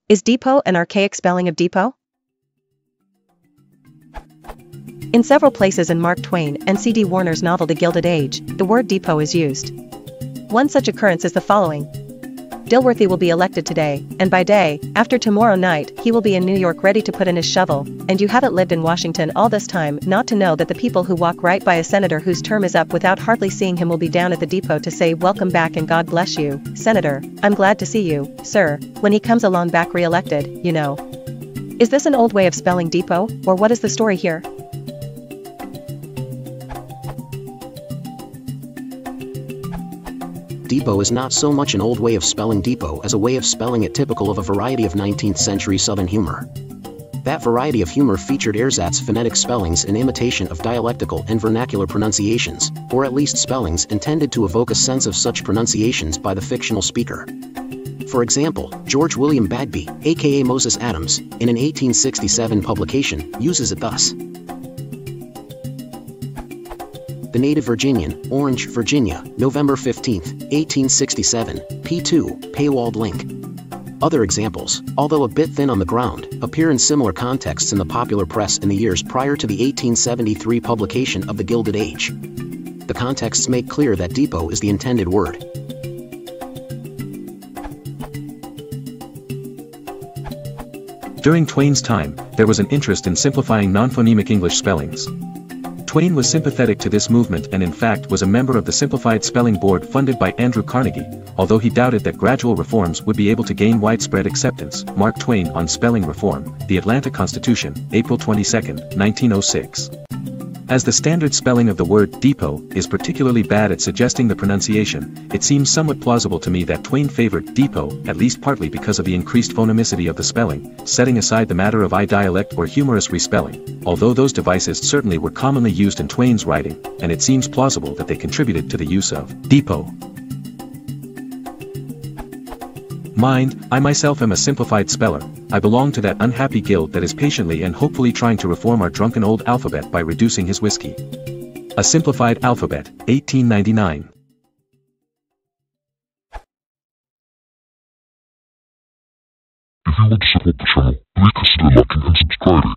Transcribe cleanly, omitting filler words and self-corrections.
Is Deepo an archaic spelling of depot? In several places in Mark Twain and C.D. Warner's novel The Gilded Age, the word depot is used. One such occurrence is the following. Dilworthy will be elected today, and by day, after tomorrow night, he will be in New York ready to put in his shovel, and you haven't lived in Washington all this time not to know that the people who walk right by a senator whose term is up without hardly seeing him will be down at the depot to say welcome back and God bless you, Senator, I'm glad to see you, sir, when he comes along back re-elected, you know. Is this an old way of spelling depot, or what is the story here? Depot is not so much an old way of spelling depot as a way of spelling it typical of a variety of 19th century Southern humor. That variety of humor featured ersatz phonetic spellings in imitation of dialectical and vernacular pronunciations, or at least spellings intended to evoke a sense of such pronunciations by the fictional speaker. For example, George William Bagby, aka Moses Adams, in an 1867 publication, uses it thus. The Native Virginian, Orange, Virginia, November 15, 1867, p2, paywalled link. Other examples, although a bit thin on the ground, appear in similar contexts in the popular press in the years prior to the 1873 publication of The Gilded Age. The contexts make clear that depot is the intended word. During Twain's time, there was an interest in simplifying non-phonemic English spellings. Twain was sympathetic to this movement and in fact was a member of the Simplified Spelling Board funded by Andrew Carnegie, although he doubted that gradual reforms would be able to gain widespread acceptance. Mark Twain on Spelling Reform, The Atlanta Constitution, April 22, 1906. As the standard spelling of the word depot is particularly bad at suggesting the pronunciation, it seems somewhat plausible to me that Twain favored depot, at least partly because of the increased phonemicity of the spelling, setting aside the matter of dialect or humorous respelling, although those devices certainly were commonly used in Twain's writing, and it seems plausible that they contributed to the use of depot. Mind, I myself am a simplified speller. I belong to that unhappy guild that is patiently and hopefully trying to reform our drunken old alphabet by reducing his whiskey. A Simplified Alphabet, 1899. If you want to support the channel, please consider liking and subscribing.